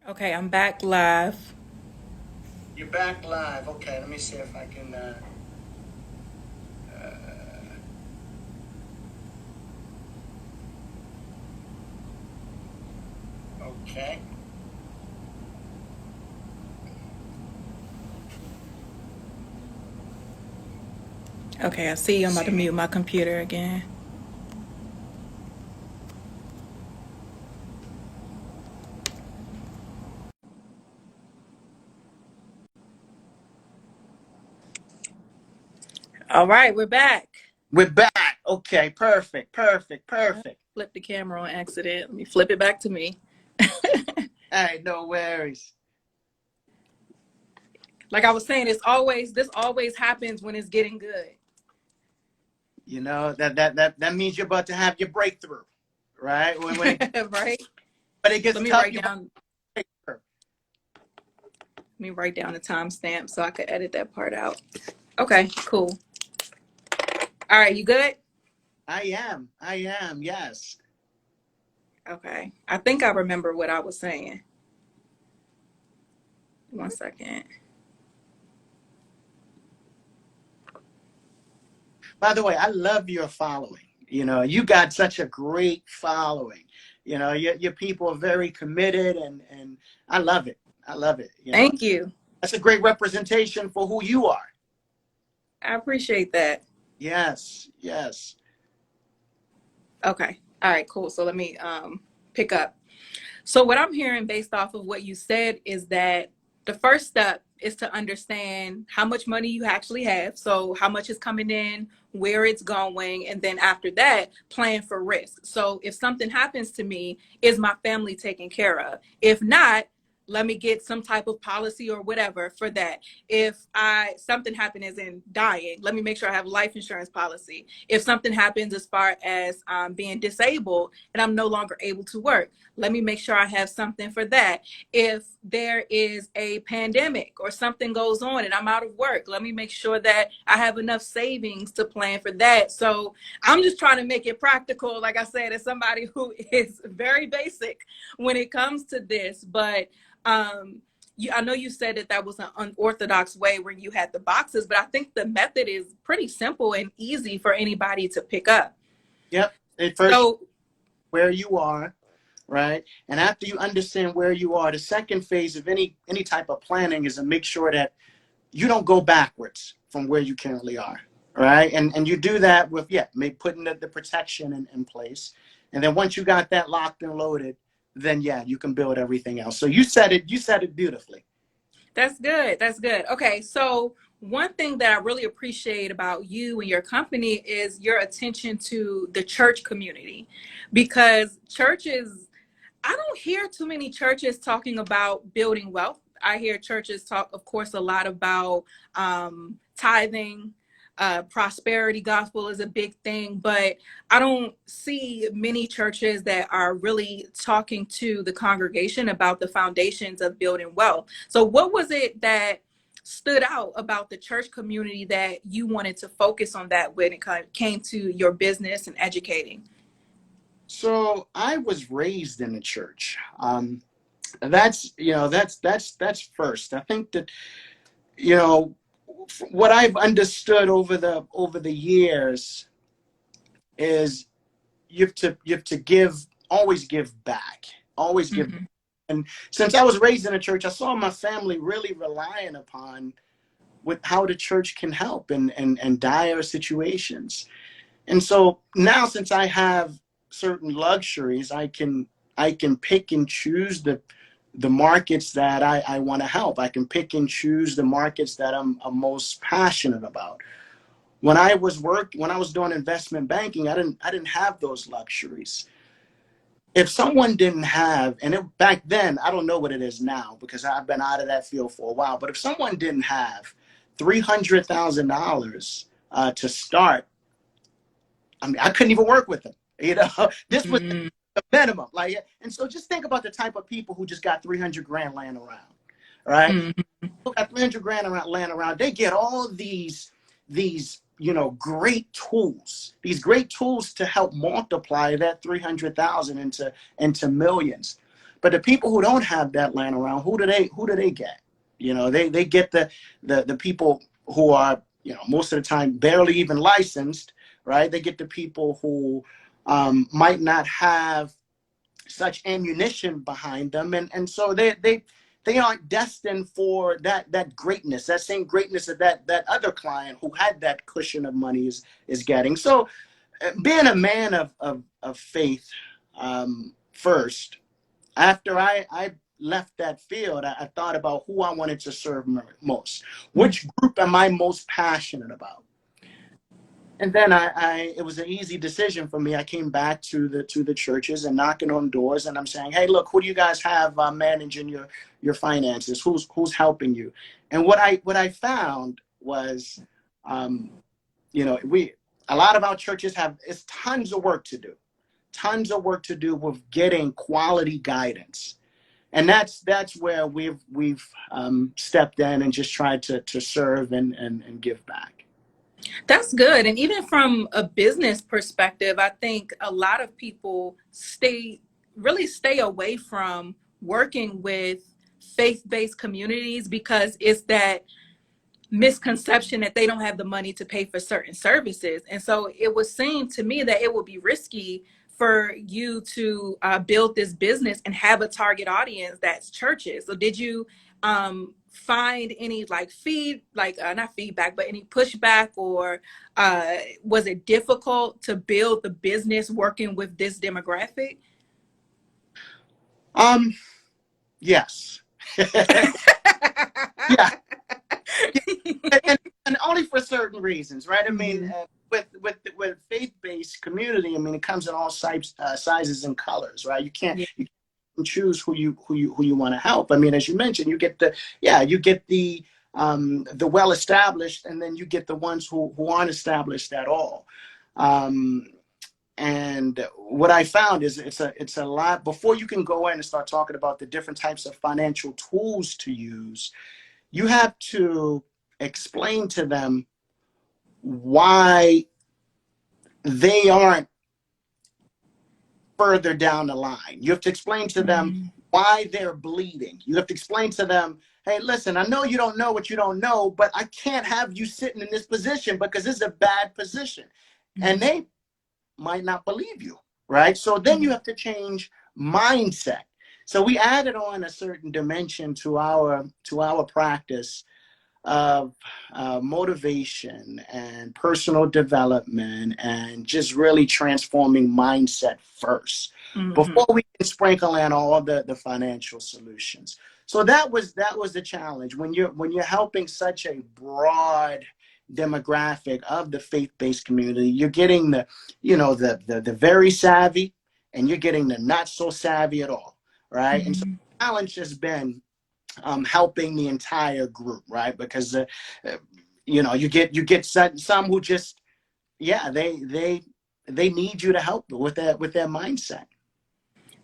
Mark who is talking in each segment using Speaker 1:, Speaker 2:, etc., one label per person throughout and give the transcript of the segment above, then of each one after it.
Speaker 1: Okay, I'm back live.
Speaker 2: You're back live. Okay, let me see if I can. Okay.
Speaker 1: Okay, I see you. I'm about
Speaker 2: See
Speaker 1: to
Speaker 2: me?
Speaker 1: mute my computer again. All right, we're back.
Speaker 2: We're back. Okay, perfect, perfect,
Speaker 1: I
Speaker 2: perfect.
Speaker 1: flipped the camera on accident. Let me flip it back to me.
Speaker 2: All right, no worries.
Speaker 1: Like I was saying, this always happens when it's getting good.
Speaker 2: You know that means you're about to have your breakthrough, right?
Speaker 1: Right?
Speaker 2: When it gets
Speaker 1: Let me
Speaker 2: tough,
Speaker 1: write
Speaker 2: you're about
Speaker 1: down
Speaker 2: to break
Speaker 1: let me write down the timestamp so I could edit that part out. Okay, cool. All right, you good?
Speaker 2: I am. I am. Yes.
Speaker 1: Okay. I think I remember what I was saying. One second.
Speaker 2: By the way, I love your following. You got such a great following. Your people are very committed, and I love it. I love it.
Speaker 1: Thank you.
Speaker 2: That's a great representation for who you are.
Speaker 1: I appreciate that.
Speaker 2: Yes, yes.
Speaker 1: Okay. All right, cool. So let me pick up. So what I'm hearing based off of what you said is that the first step is to understand how much money you actually have. So how much is coming in, where it's going, and then after that, plan for risk. So if something happens to me, is my family taken care of? If not, let me get some type of policy or whatever for that. If I something happened as in dying, let me make sure I have life insurance policy. If something happens as far as being disabled and I'm no longer able to work, let me make sure I have something for that. If there is a pandemic or something goes on and I'm out of work, let me make sure that I have enough savings to plan for that. So I'm just trying to make it practical, like I said, as somebody who is very basic when it comes to this. But I know you said that that was an unorthodox way where you had the boxes, but I think the method is pretty simple and easy for anybody to pick up.
Speaker 2: Yep. At first,
Speaker 1: So,
Speaker 2: where you are, right? And after you understand where you are, the second phase of any type of planning is to make sure that you don't go backwards from where you currently are, right? And you do that with maybe putting the protection in place, and then once you got that locked and loaded, then you can build everything else. So you said it beautifully.
Speaker 1: that's good. That's good. Okay. So, one thing that I really appreciate about you and your company is your attention to the church community because churches, I don't hear too many churches talking about building wealth. I hear churches talk, of course, a lot about tithing. Prosperity gospel is a big thing, but I don't see many churches that are really talking to the congregation about the foundations of building wealth. So, what was it that stood out about the church community that you wanted to focus on that when it came to your business and educating?
Speaker 2: So I was raised in the church. That's first. I think that you know what I've understood over the years is you have to give, always give back, always give.
Speaker 1: Hmm.
Speaker 2: And since I was raised in a church, I saw my family really relying upon with how the church can help in dire situations. And so now, since I have certain luxuries, I can pick and choose the markets that I want to help. I can pick and choose the markets that I'm most passionate about. When I was doing investment banking, I didn't have those luxuries. If someone didn't have, and back then, I don't know what it is now because I've been out of that field for a while, but if someone didn't have $300,000 to start, I mean, I couldn't even work with them. This was
Speaker 1: Mm.
Speaker 2: the minimum. Like, and so just think about the type of people who just got 300 grand laying around, right?
Speaker 1: Mm.
Speaker 2: Who got 300 grand laying around. They get all these great tools to help multiply that 300,000 into millions. But the people who don't have that land around, who do they get? They get the people who are, most of the time barely even licensed, right? They get the people who might not have such ammunition behind them, and so they aren't destined for that greatness, that same greatness that that other client who had that cushion of money is getting. So being a man of faith, first, after I left that field, I thought about who I wanted to serve most. Which group am I most passionate about? And then it was an easy decision for me. I came back to the churches and knocking on doors, and I'm saying, hey, look, who do you guys have managing your finances? Who's helping you? And what I found was, um, we a lot of our churches have it's tons of work to do, tons of work to do with getting quality guidance. And that's where we've stepped in and just tried to serve and give back.
Speaker 1: That's good. And even from a business perspective, I think a lot of people really stay away from working with faith-based communities because it's that misconception that they don't have the money to pay for certain services. And so it would seem to me that it would be risky for you to build this business and have a target audience that's churches. So did you find any not feedback, but any pushback, or was it difficult to build the business working with this demographic?
Speaker 2: Yes. Yeah. And only for certain reasons, right? I mean, with faith-based community, I mean, it comes in all sizes and colors, right?
Speaker 1: Yeah.
Speaker 2: You can't choose who you want to help. I mean, as you mentioned, you get the well established, and then you get the ones who aren't established at all. Um, and what I found is it's a lot before you can go in and start talking about the different types of financial tools to use. You have to explain to them why they aren't further down the line. You have to explain to them why they're bleeding. You have to explain to them, hey, listen, I know you don't know what you don't know, but I can't have you sitting in this position because this is a bad position. And they might not believe you, right? So then you have to change mindset. So we added on a certain dimension to our practice of motivation and personal development, and just really transforming mindset first before we can sprinkle in all the financial solutions. So that was the challenge when you're helping such a broad demographic of the faith-based community. You're getting the very savvy, and you're getting the not so savvy at all, right? And so the challenge has been helping the entire group, right? Because you get some who just, yeah, they need you to help with their mindset.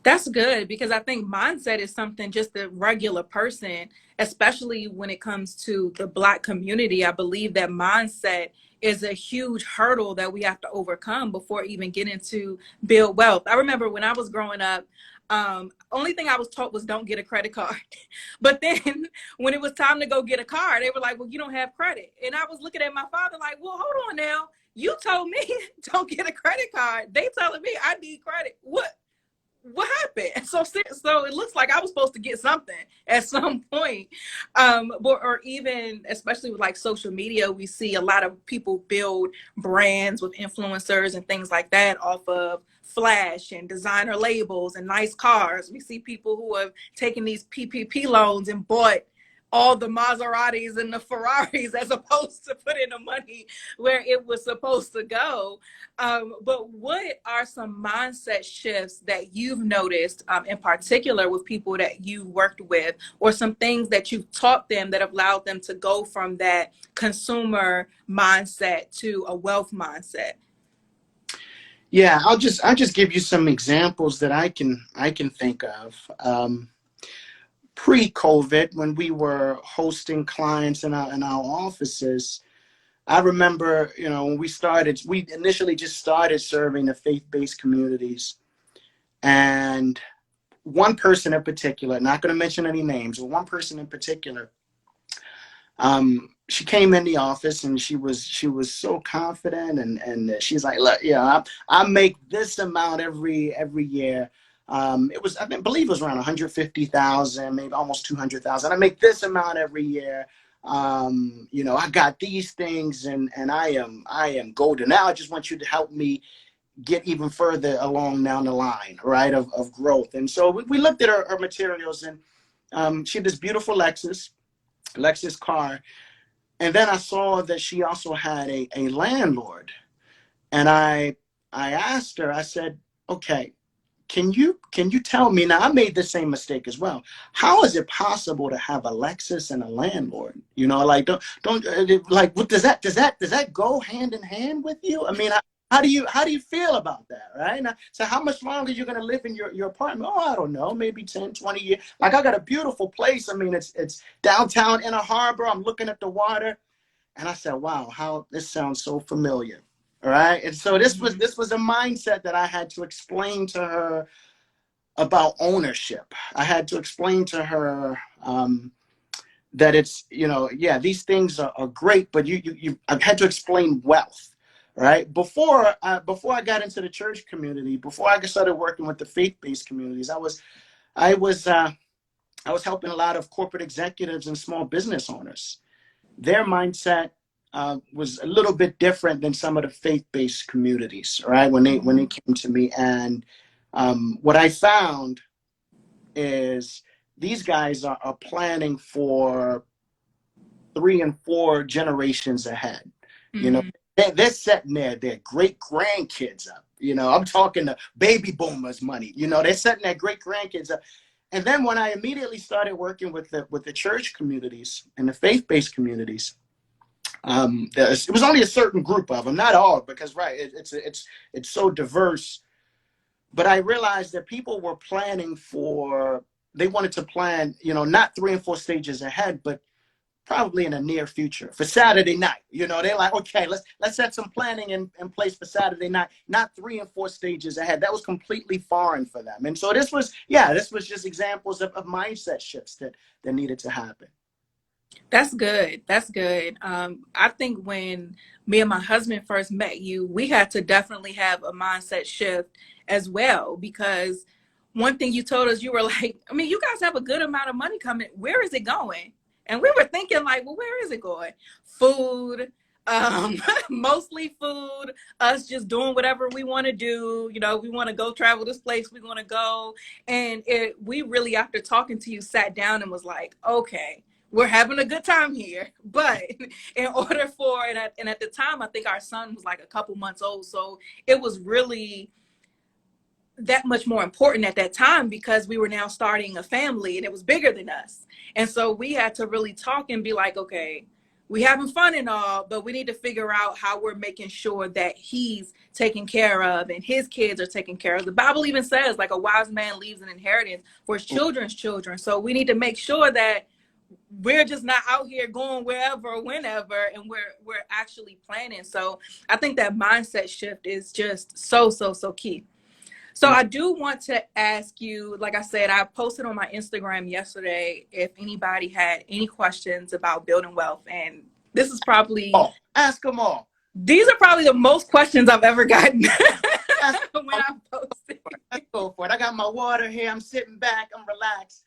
Speaker 1: That's good, because I think mindset is something just the regular person, especially when it comes to the Black community. I believe that mindset is a huge hurdle that we have to overcome before even getting to build wealth. I remember when I was growing up, only thing I was taught was don't get a credit card. But then when it was time to go get a car, they were like, well, you don't have credit. And I was looking at my father like, well, hold on now. You told me don't get a credit card. They telling me I need credit. What happened? So it looks like I was supposed to get something at some point. Or even, especially with like social media, we see a lot of people build brands with influencers and things like that off of flash and designer labels and nice cars. We see people who have taken these PPP loans and bought all the Maseratis and the Ferraris as opposed to putting the money where it was supposed to go. But what are some mindset shifts that you've noticed in particular with people that you worked with, or some things that you've taught them that have allowed them to go from that consumer mindset to a wealth mindset?
Speaker 2: Yeah, I'll just give you some examples that I can think of. Pre-COVID, when we were hosting clients in our offices, I remember, when we initially just started serving the faith-based communities, and one person in particular, not going to mention any names, but one person in particular, she came in the office and she was so confident, and she's like, look, I make this amount every year. It was, believe it was around 150,000, maybe almost 200,000. I make this amount every year. I got these things, and I am golden. Now I just want you to help me get even further along down the line, right, of growth. And so we looked at her materials, and she had this beautiful Lexus car. And then I saw that she also had a landlord. And I asked her, I said, okay, can you tell me, now I made the same mistake as well. How is it possible to have a Lexus and a landlord? Like don't like, what does that go hand in hand with you? I mean, how do you feel about that, right? Now, so how much longer you're going to live in your apartment? Oh, I don't know, maybe 10, 20 years. Like, I got a beautiful place. I mean, it's downtown Inner Harbor. I'm looking at the water. And I said, wow, how this sounds so familiar. All right. And so this was a mindset that I had to explain to her about ownership. I had to explain to her that it's, yeah, these things are great, but I've had to explain wealth. Right. Before I got into the church community, before I started working with the faith-based communities, I was helping a lot of corporate executives and small business owners. Their mindset was a little bit different than some of the faith-based communities, right? When they came to me, and what I found is these guys are planning for 3 and 4 generations ahead.
Speaker 1: Mm-hmm.
Speaker 2: They're setting their great grandkids up. I'm talking the baby boomers money. They're setting their great grandkids up. And then when I immediately started working with the church communities and the faith-based communities, it was only a certain group of them, not all, because right, it's so diverse. But I realized that people were they wanted to plan, not 3 and 4 stages ahead, but probably in the near future for Saturday night. They're like, okay, let's set some planning in place for Saturday night, not 3 and 4 stages ahead. That was completely foreign for them. And so this was just examples of mindset shifts that needed to happen.
Speaker 1: That's good. That's good. I think when me and my husband first met you, we had to definitely have a mindset shift as well, because one thing you told us, you were like, I mean, you guys have a good amount of money coming. Where is it going? And we were thinking like, well, where is it going? Food, mostly food, us just doing whatever we want to do. We want to go travel this place, we want to go. And we really, after talking to you, sat down and was like, okay, we're having a good time here. But in order for, and at the time, I think our son was like a couple months old. So it was really that much more important at that time, because we were now starting a family and it was bigger than us. And so we had to really talk and be like, okay, we having fun and all, but we need to figure out how we're making sure that he's taken care of and his kids are taken care of. The Bible even says, like, a wise man leaves an inheritance for his children's children. So we need to make sure that we're just not out here going wherever or whenever, and we're actually planning. So I think that mindset shift is just so key. So I do want to ask you, like I said, I posted on my Instagram yesterday if anybody had any questions about building wealth. And this is probably,
Speaker 2: ask them all.
Speaker 1: These are probably the most questions I've ever gotten when I posted.
Speaker 2: Let's go for it. I got my water here. I'm sitting back. I'm relaxed.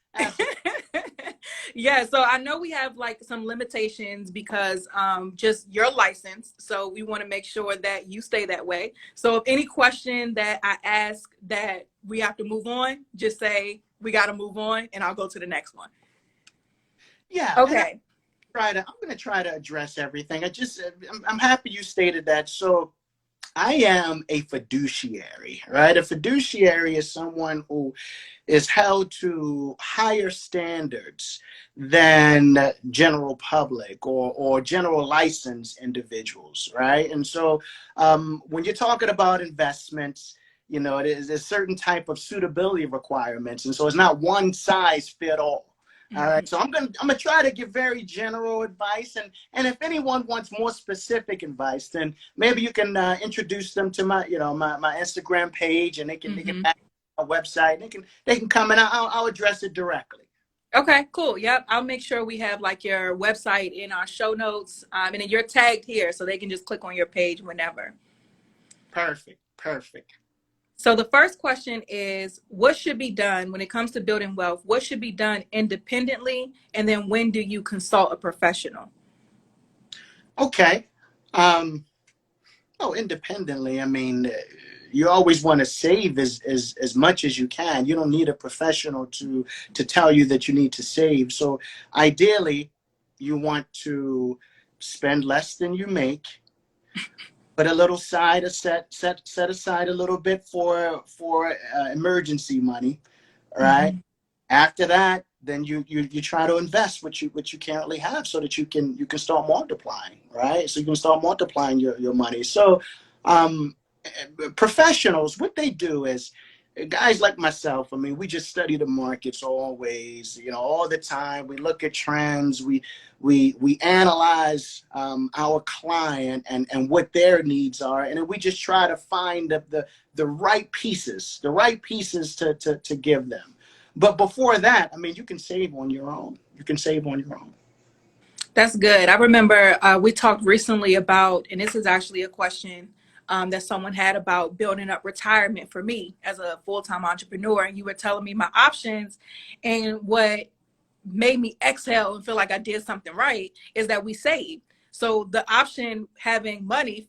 Speaker 1: Yeah, so I know we have like some limitations because just your license. So we want to make sure that you stay that way. So if any question that I ask that we have to move on, just say we got to move on, and I'll go to the next one.
Speaker 2: Yeah.
Speaker 1: Okay.
Speaker 2: I'm going to try to address everything. I'm happy you stated that. So I am a fiduciary, right? A fiduciary is someone who is held to higher standards than general public or general license individuals, right? And so when you're talking about investments, it is a certain type of suitability requirements. And so it's not one size fit all. All right, so I'm gonna try to give very general advice, and if anyone wants more specific advice, then maybe you can introduce them to my my Instagram page, and they can our website. They can come and I'll address it directly.
Speaker 1: Okay, cool. Yep. I'll make sure we have like your website in our show notes. And then you're tagged here so they can just click on your page whenever.
Speaker 2: Perfect. Perfect.
Speaker 1: So the first question is, what should be done when it comes to building wealth? What should be done independently? And then when do you consult a professional?
Speaker 2: Okay. Um, oh, independently, I mean, you always want to save as much as you can. You don't need a professional to tell you that you need to save. So ideally, you want to spend less than you make, put a little side set aside a little bit for emergency money, right?
Speaker 1: Mm-hmm.
Speaker 2: After that, then you try to invest what you currently have so that you can start multiplying, right? So you can start multiplying your money. So um, professionals, what they do is guys like myself. I mean, we just study the markets always, all the time. We look at trends. We analyze our client and what their needs are, and then we just try to find the right pieces, to give them. But before that, I mean, you can save on your own. You can save on your own.
Speaker 1: That's good. I remember we talked recently about, and this is actually a question that someone had about building up retirement for me as a full-time entrepreneur. And you were telling me my options, and what made me exhale and feel like I did something right is that we saved. So the option having money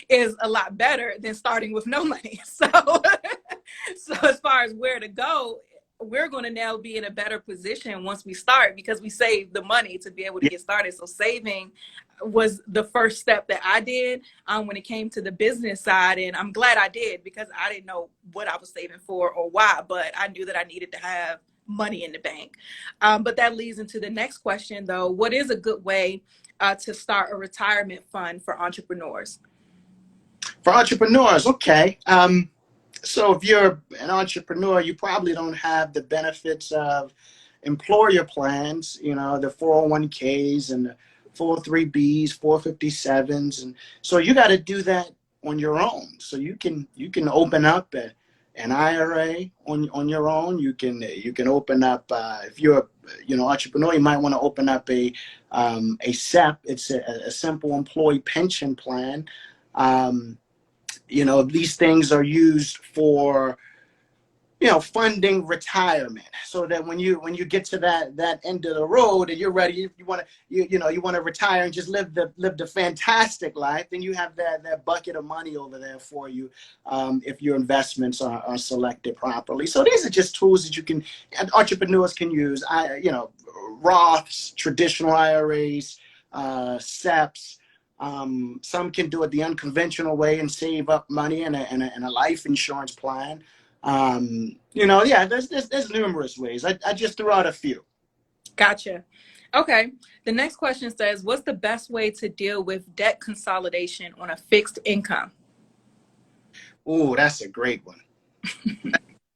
Speaker 1: is a lot better than starting with no money. So, so as far as where to go, we're going to now be in a better position once we start because we saved the money to be able to
Speaker 2: Yeah,
Speaker 1: get started. So saving was the first step that I did when it came to the business side. And I'm glad I did because I didn't know what I was saving for or why, but I knew that I needed to have money in the bank. But that leads into the next question, though. What is a good way to start a retirement fund for entrepreneurs?
Speaker 2: for entrepreneurs, okay. So if you're an entrepreneur, you probably don't have the benefits of employer plans, the 401ks and the 403bs, 457s. And so you got to do that on your own. So you can open up an IRA on your own. You can open up if you're entrepreneur, you might want to open up a SEP. It's a simple employee pension plan. Um, these things are used for funding retirement, so that when you get to that end of the road and you're ready, you want to you want to retire and just live the fantastic life, then you have that bucket of money over there for you, if your investments are selected properly. So these are just tools that entrepreneurs can use. Roths, traditional IRAs, SEPs. Some can do it the unconventional way and save up money in a life insurance plan. Yeah, there's numerous ways. I just threw out a few.
Speaker 1: Gotcha. Okay. The next question says, what's the best way to deal with debt consolidation on a fixed income?
Speaker 2: Oh, that's a great one.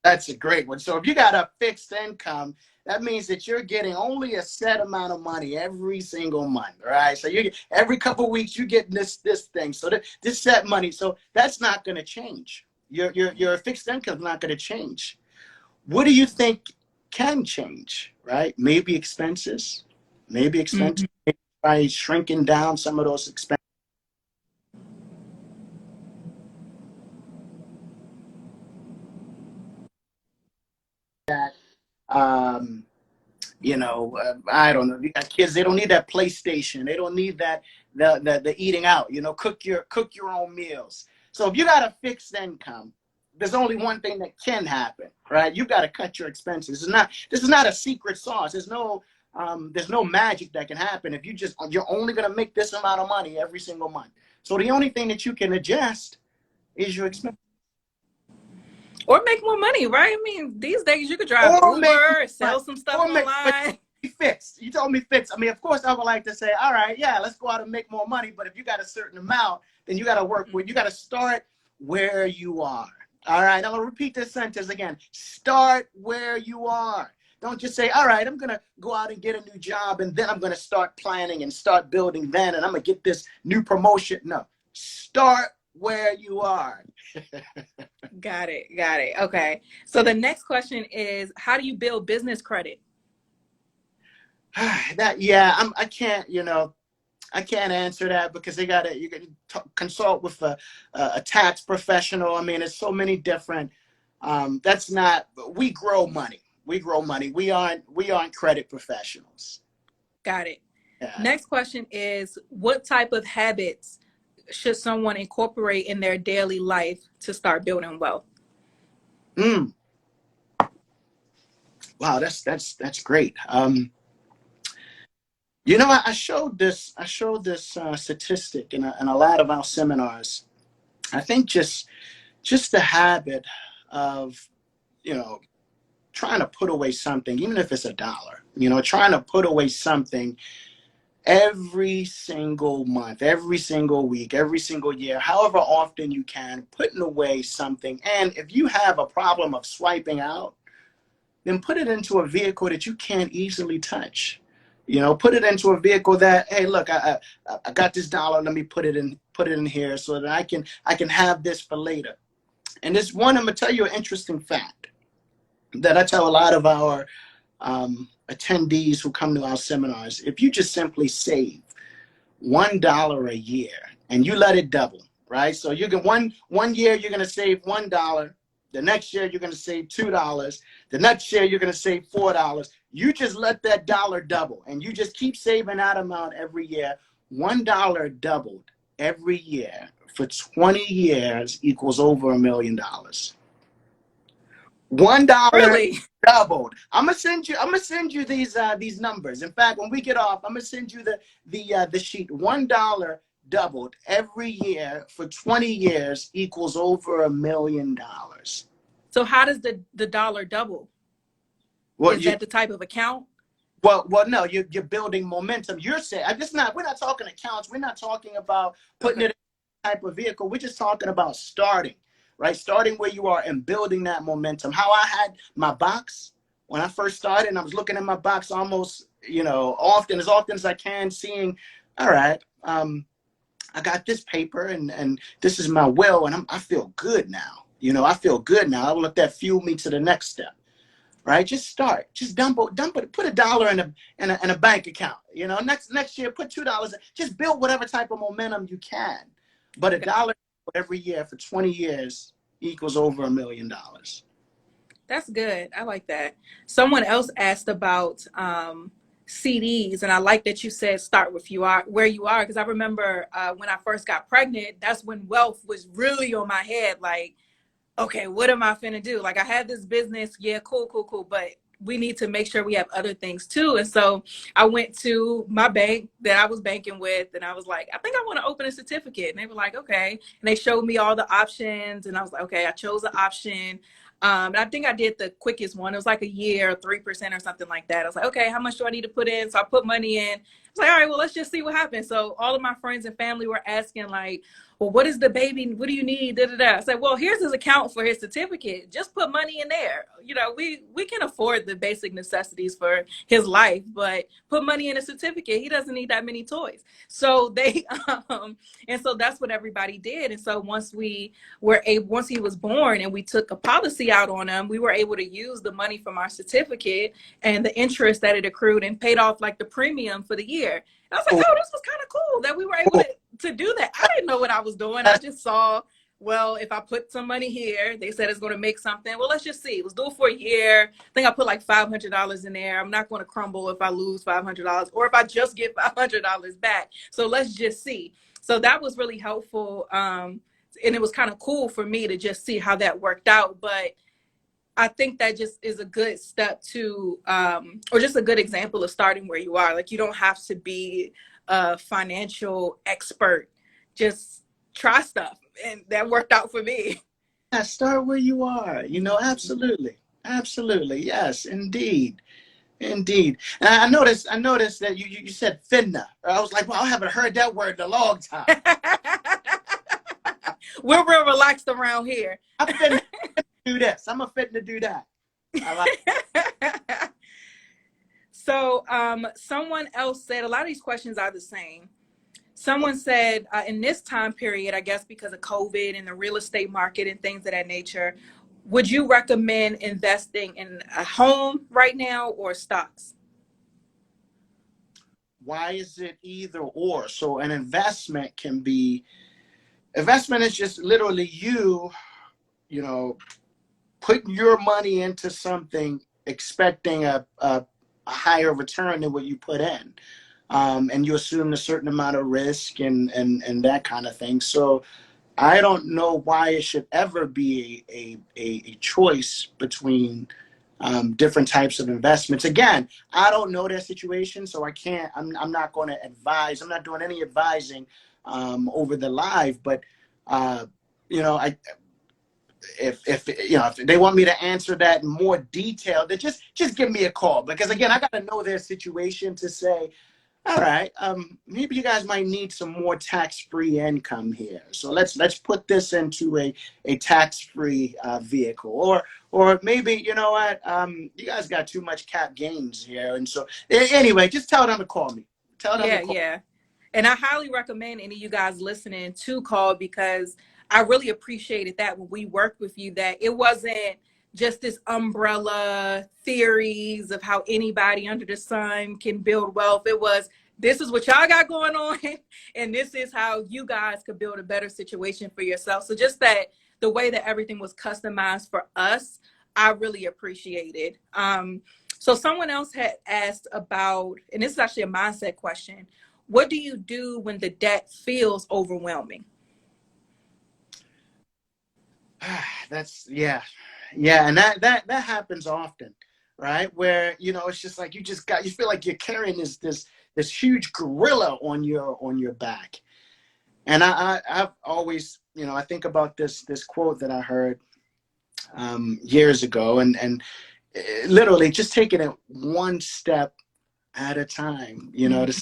Speaker 2: That's a great one. So if you got a fixed income, that means that you're getting only a set amount of money every single month, right? So every couple of weeks you get this thing. So this set money. So that's not going to change. Your fixed income is not going to change. What do you think can change, right? Maybe expenses. Maybe expenses.
Speaker 1: Mm-hmm.
Speaker 2: By shrinking down some of those expenses. Um, I don't know. You got kids, they don't need that PlayStation. They don't need that the eating out. Cook your own meals. So if you got a fixed income, there's only one thing that can happen, right? You got to cut your expenses. This is not a secret sauce. There's no magic that can happen if you're only going to make this amount of money every single month. So the only thing that you can adjust is your expenses.
Speaker 1: Or make more money, right? I mean, these days you could drive
Speaker 2: Or make
Speaker 1: Uber,
Speaker 2: money.
Speaker 1: sell some stuff
Speaker 2: Or make, but
Speaker 1: online.
Speaker 2: fixed. You told me fixed. I mean, of course, I would like to say, all right, yeah, let's go out and make more money. But if you got a certain amount, then you got to work with. You got to start where you are. All right. I'm gonna repeat this sentence again. Start where you are. Don't just say, all right, I'm gonna go out and get a new job, and then I'm gonna start planning and start building. Then, and I'm gonna get this new promotion. No, start where you are.
Speaker 1: Got it. Got it. Okay. So the next question is, how do you build business credit?
Speaker 2: I can't, I can't answer that because you got to consult with a tax professional. I mean, it's so many different. That's not. We grow money. We grow money. We aren't credit professionals.
Speaker 1: Got it.
Speaker 2: Yeah.
Speaker 1: Next question is, what type of habits should someone incorporate in their daily life to start building wealth?
Speaker 2: Mm. Wow, that's great. I showed this statistic in a lot of our seminars. I think just the habit of you know trying to put away something, even if it's $1, trying to put away something every single month, every single week, every single year, however often you can, putting away something. And if you have a problem of swiping out, then put it into a vehicle that you can't easily touch. Put it into a vehicle that, hey, look, I got this dollar. Let me put it in here so that I can have this for later. And this one, I'm gonna tell you an interesting fact that I tell a lot of our attendees who come to our seminars. If you just simply save $1 a year and you let it double, right? So you can one year you're gonna save $1. The next year you're gonna save $2. The next year you're gonna save $4. You just let that dollar double, and you just keep saving that amount every year. $1 doubled every year for 20 years equals over $1 million. $1
Speaker 1: Really?
Speaker 2: doubled. I'm gonna send you these numbers. In fact, when we get off, I'm gonna send you the sheet. $1 doubled every year for 20 years equals over $1 million.
Speaker 1: So how does the dollar double?
Speaker 2: Well,
Speaker 1: Is that the type of account?
Speaker 2: no, you're building momentum. You're saying we're not talking accounts. We're not talking about putting
Speaker 1: Okay.
Speaker 2: it in a type of vehicle. We're just talking about starting, right? Starting where you are and building that momentum. How I had my box when I first started, and I was looking at my box almost, as often as I can, seeing, all right, I got this paper and this is my will, and I feel good now. I feel good now. I will let that fuel me to the next step. Right, just start. Just dump it. Put $1 in a bank account. Next year, put $2. Just build whatever type of momentum you can. But $1 every year for 20 years equals over $1 million.
Speaker 1: That's good. I like that. Someone else asked about CDs, and I like that you said start with where you are, because I remember when I first got pregnant, that's when wealth was really on my head. Like, okay, what am I finna do? Like, I had this business. Yeah, cool, cool, cool. But we need to make sure we have other things too. And so I went to my bank that I was banking with, and I was like, I think I want to open a certificate. And they were like, okay. And they showed me all the options. And I was like, okay, I chose the option. And I think I did the quickest one. It was like a year, 3% or something like that. I was like, okay, how much do I need to put in? So I put money in. I was like, all right, well, let's just see what happens. So all of my friends and family were asking, like, well, what is the baby? What do you need? Da, da, da. I said, well, here's his account for his certificate. Just put money in there. We can afford the basic necessities for his life, but put money in a certificate. He doesn't need that many toys. So and so that's what everybody did. And so once he was born and we took a policy out on him, we were able to use the money from our certificate and the interest that it accrued and paid off like the premium for the year. And I was like, oh, this was kind of cool that we were able to do that. I didn't know what I was doing. I just saw, well, if I put some money here, they said it's going to make something. Well, let's just see. Let's do it for a year. I think I put like $500 in there. I'm not going to crumble if I lose $500 or if I just get $500 back. So let's just see. So that was really helpful. And it was kind of cool for me to just see how that worked out. But I think that just is a good step to, or just a good example of starting where you are. Like, you don't have to be a financial expert. Just try stuff. And that worked out for me.
Speaker 2: Yeah, start where you are. Absolutely. Absolutely. Yes, indeed. Indeed. And I noticed that you said finna. I was like, well, I haven't heard that word in a long time.
Speaker 1: We're real relaxed around here.
Speaker 2: I'm finna do this. I'm a finna do that. I like.
Speaker 1: So someone else said, a lot of these questions are the same. someone said in this time period, I guess because of COVID and the real estate market and things of that nature, would you recommend investing in a home right now or stocks?
Speaker 2: Why is it either or? So an investment is just literally you know, putting your money into something expecting a higher return than what you put in. And you assume a certain amount of risk and that kind of thing. So I don't know why it should ever be a choice between different types of investments. Again, I don't know their situation, so I can't. I'm not going to advise. I'm not doing any advising over the live. But uh, I if if they want me to answer that in more detail, then just give me a call, because again, I got to know their situation to say, all right, maybe you guys might need some more tax-free income here. So let's put this into a tax-free vehicle, or maybe you know what, you guys got too much cap gains here, and so anyway, just tell them to call me. Tell them to
Speaker 1: Yeah,
Speaker 2: call.
Speaker 1: yeah. And I highly recommend any of you guys listening to call, because I really appreciated that when we worked with you, that it wasn't just this umbrella theories of how anybody under the sun can build wealth. It was, this is what y'all got going on, and this is how you guys could build a better situation for yourself. So just that the way that everything was customized for us, I really appreciated. So someone else had asked about, and this is actually a mindset question, what do you do when the debt feels overwhelming?
Speaker 2: That's yeah, and that happens often, right? Where it's just like you feel like you're carrying this huge gorilla on your back. And I've always, I think about this quote that I heard years ago, and literally just taking it one step at a time. To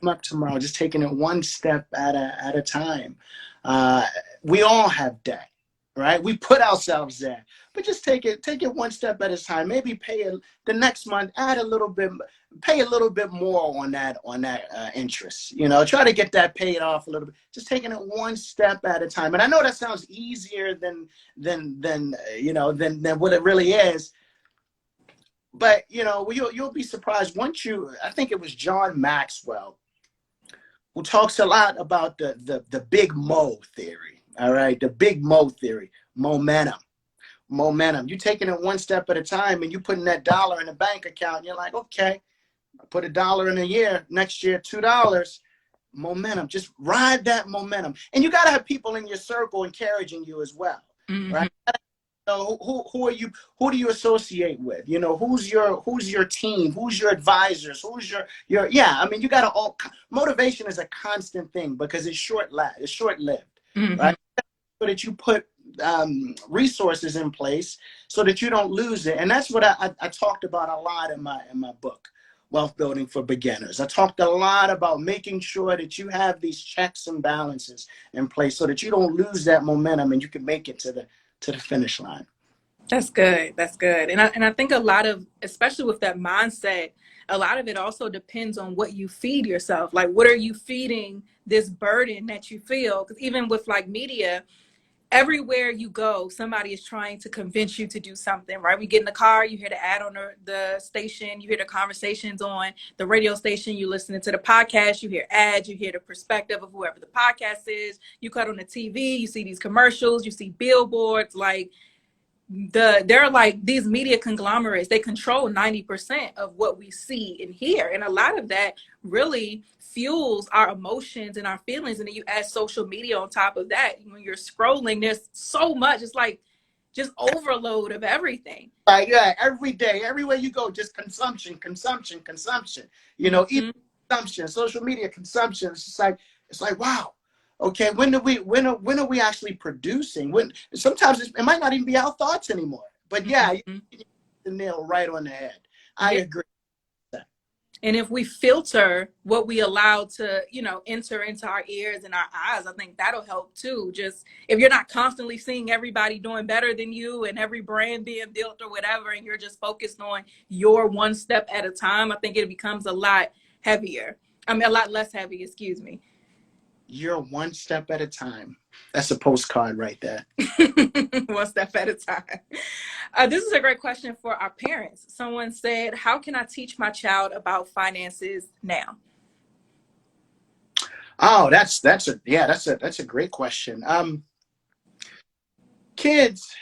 Speaker 2: come up tomorrow, just taking it one step at a time. Uh, we all have debt, right? We put ourselves there, but just take it one step at a time. Maybe pay it the next month, add a little bit, pay a little bit more on that interest. Try to get that paid off a little bit. Just taking it one step at a time. And I know that sounds easier than what it really is. But you'll be surprised once I think it was John Maxwell who talks a lot about the big Mo theory. All right, the big Mo theory, momentum. You're taking it one step at a time, and you putting that dollar in the bank account. And you're like, okay, I put $1 in a year. Next year, $2. Momentum. Just ride that momentum, and you got to have people in your circle encouraging you as well,
Speaker 1: Mm-hmm.
Speaker 2: right? Who are you? Who do you associate with? Who's your team? Who's your advisors? Who's your yeah? I mean, you got to all motivation is a constant thing because it's short-lived,
Speaker 1: Mm-hmm.
Speaker 2: right? So that you put resources in place so that you don't lose it, and that's what I talked about a lot in my book, Wealth Building for Beginners. I talked a lot about making sure that you have these checks and balances in place so that you don't lose that momentum and you can make it to the finish line.
Speaker 1: That's good. That's good. And I think a lot of, especially with that mindset, a lot of it also depends on what you feed yourself. Like, what are you feeding this burden that you feel? Because even with like media, everywhere you go, somebody is trying to convince you to do something, right? We get in the car, you hear the ad on the station, you hear the conversations on the radio station, you listening to the podcast, you hear ads, you hear the perspective of whoever the podcast is, you cut on the TV, you see these commercials, you see billboards, like they're like these media conglomerates, they control 90% of what we see and hear, and a lot of that really fuels our emotions and our feelings. And then you add social media on top of that. When you're scrolling, there's so much, it's like just overload of everything.
Speaker 2: Right, yeah, every day, everywhere you go, just consumption. Even
Speaker 1: Mm-hmm.
Speaker 2: consumption, social media consumption. It's like wow. Okay, when are we actually producing? When sometimes it might not even be our thoughts anymore. But yeah, you
Speaker 1: Mm-hmm.
Speaker 2: hit the nail right on the head. I
Speaker 1: Yeah.
Speaker 2: agree with that.
Speaker 1: And if we filter what we allow to, enter into our ears and our eyes, I think that'll help too. Just if you're not constantly seeing everybody doing better than you and every brand being built or whatever, and you're just focused on your one step at a time, I think it becomes a lot heavier. I mean, a lot less heavy, excuse me.
Speaker 2: You're one step at a time. That's a postcard right there.
Speaker 1: One step at a time. This is a great question for our parents. Someone said, how can I teach my child about finances now?
Speaker 2: Oh, that's a great question. Kids,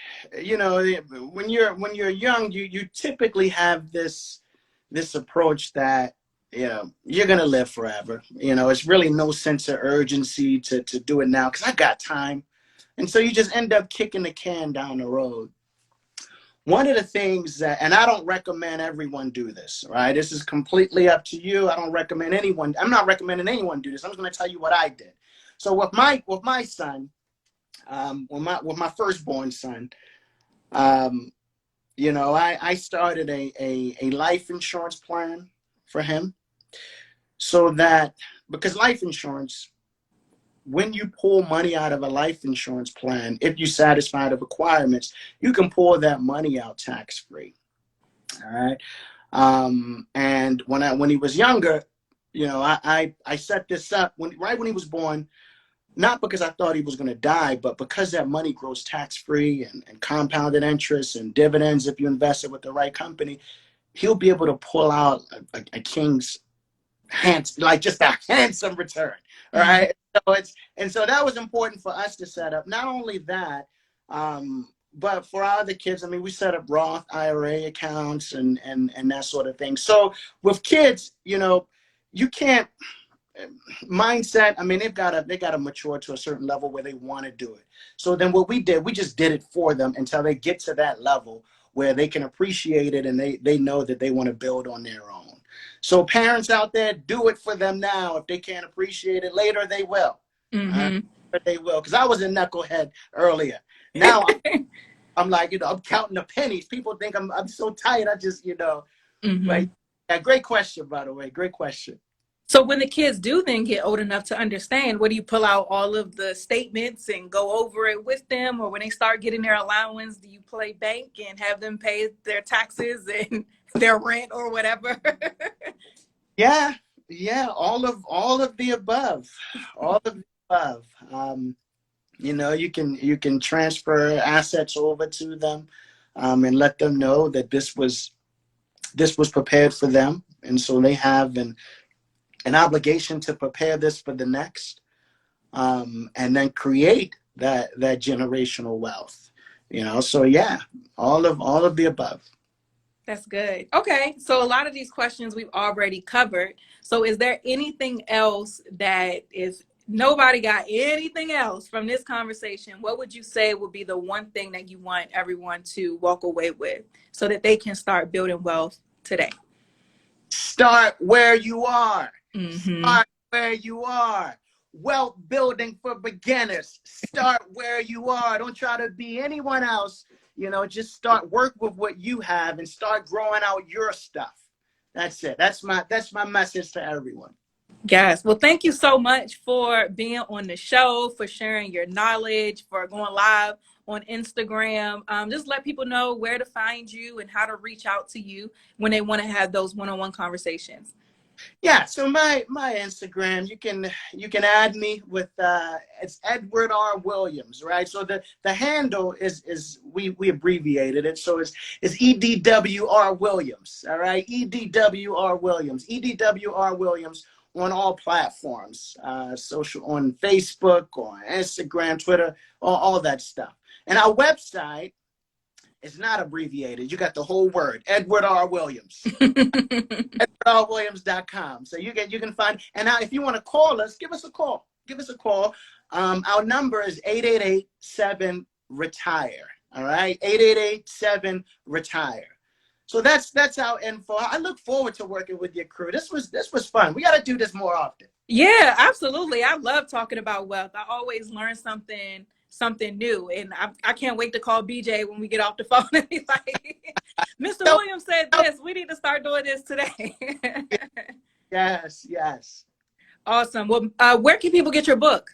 Speaker 2: you know, when you're young, you typically have this approach that, you know, you're gonna live forever. You know, it's really no sense of urgency to do it now because I got time. And so you just end up kicking the can down the road. One of the things that, and I don't recommend everyone do this, right? This is completely up to you. I don't recommend anyone. I'm not recommending anyone do this. I'm just going to tell you what I did. So with my son, with my firstborn son, um, you know, I started a life insurance plan for him, so that, because life insurance, when you pull money out of a life insurance plan, if you satisfy the requirements, you can pull that money out tax free. All right. And when he was younger, you know, I set this up right when he was born, not because I thought he was going to die, but because that money grows tax free and compounded interest and dividends if you invest it with the right company. He'll be able to pull out a king's like just a handsome return. All
Speaker 1: Mm-hmm.
Speaker 2: right. So that was important for us to set up. Not only that, but for our other kids, I mean, we set up Roth IRA accounts and that sort of thing. So with kids, you know, you can't mindset. I mean, they gotta mature to a certain level where they want to do it. So then what we did, we just did it for them until they get to that level where they can appreciate it and they know that they want to build on their own. So parents out there, do it for them now. If they can't appreciate it later, they will.
Speaker 1: Mm-hmm.
Speaker 2: But they will. Because I was a knucklehead earlier. Now I'm like, you know, I'm counting the pennies. People think I'm so tired. I just, you know.
Speaker 1: Mm-hmm.
Speaker 2: But yeah, great question, by the way. Great question.
Speaker 1: So when the kids do then get old enough to understand, what do you pull out all of the statements and go over it with them? Or when they start getting their allowance, do you play bank and have them pay their taxes and their rent or whatever?
Speaker 2: Yeah, yeah, all of the above. All of the above. You know, you can transfer assets over to them, and let them know that this was prepared for them, and so they have an obligation to prepare this for the next, and then create that generational wealth. You know, so yeah, all of the above.
Speaker 1: That's good. Okay. So a lot of these questions we've already covered. So is there anything else that, if nobody got anything else from this conversation, what would you say would be the one thing that you want everyone to walk away with so that they can start building wealth today?
Speaker 2: Start where you are.
Speaker 1: Mm-hmm.
Speaker 2: Start where you are. Wealth building for beginners. Start where you are. Don't try to be anyone else. You know, just work with what you have and start growing out your stuff. That's it. That's my message to everyone.
Speaker 1: Yes. Well, thank you so much for being on the show, for sharing your knowledge, for going live on Instagram. Just let people know where to find you and how to reach out to you when they want to have those one-on-one conversations.
Speaker 2: Yeah, so my Instagram, you can add me with it's Edward R. Williams, right? So the handle is we abbreviated it, so it's EDWR Williams, all right? EDWR Williams, EDWR Williams on all platforms, social, on Facebook, on Instagram, Twitter, all that stuff. And our website is not abbreviated. You got the whole word, Edward R. Williams. EdwardRWilliams.com. So you can find, and now if you want to call us, give us a call. Give us a call. Our number is 888-7-RETIRE. All right, 888-7-RETIRE. So that's our info. I look forward to working with your crew. This was fun. We got to do this more often.
Speaker 1: Yeah, absolutely. I love talking about wealth. I always learn something new, and I can't wait to call BJ when we get off the phone and be like, Mr.
Speaker 2: So,
Speaker 1: Williams said this. We need to start doing this today.
Speaker 2: yes, yes.
Speaker 1: Awesome. Well, where can people get your book?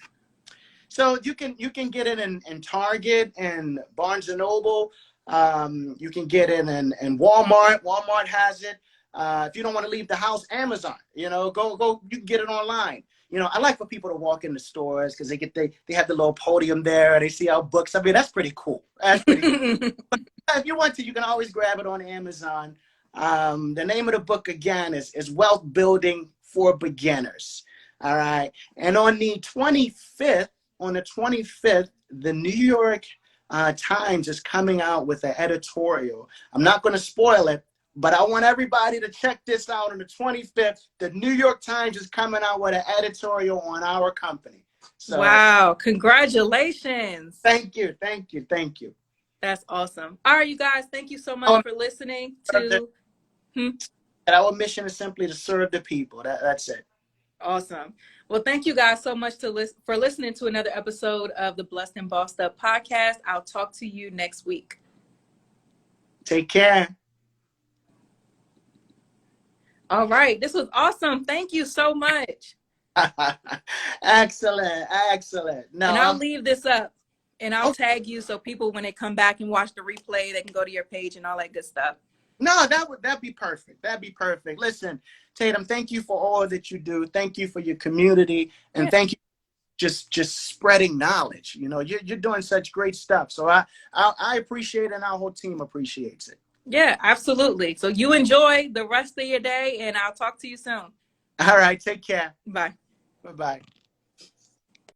Speaker 2: So you can get it in Target and Barnes and Noble. You can get it in Walmart. Walmart has it. If you don't want to leave the house, Amazon. You know, go. You can get it online. I like for people to walk in the stores because they have the little podium there and they see our books. I mean, that's pretty cool. That's pretty cool. If you want to, you can always grab it on Amazon. The name of the book again is Wealth Building for Beginners. All right. And on the 25th, the New York Times is coming out with an editorial. I'm not going to spoil it, but I want everybody to check this out. On the 25th, the New York Times is coming out with an editorial on our company. So,
Speaker 1: wow. Congratulations.
Speaker 2: thank you. Thank you. Thank you.
Speaker 1: That's awesome. All right, you guys, thank you so much for listening to.
Speaker 2: Our mission is simply to serve the people. That's it.
Speaker 1: Awesome. Well, thank you guys so much for listening to another episode of the Blessed and Bossed Up podcast. I'll talk to you next week.
Speaker 2: Take care.
Speaker 1: All right. This was awesome. Thank you so much.
Speaker 2: Excellent. Excellent. No,
Speaker 1: and I'll leave this up and I'll tag you so people, when they come back and watch the replay, they can go to your page and all that good stuff.
Speaker 2: No, that'd be perfect. That'd be perfect. Listen, Tatum, thank you for all that you do. Thank you for your community, and thank you just spreading knowledge. You're doing such great stuff. So I appreciate it, and our whole team appreciates it.
Speaker 1: Yeah, absolutely. So you enjoy the rest of your day, and I'll talk to you soon.
Speaker 2: All right, take care.
Speaker 1: Bye.
Speaker 2: Bye-bye.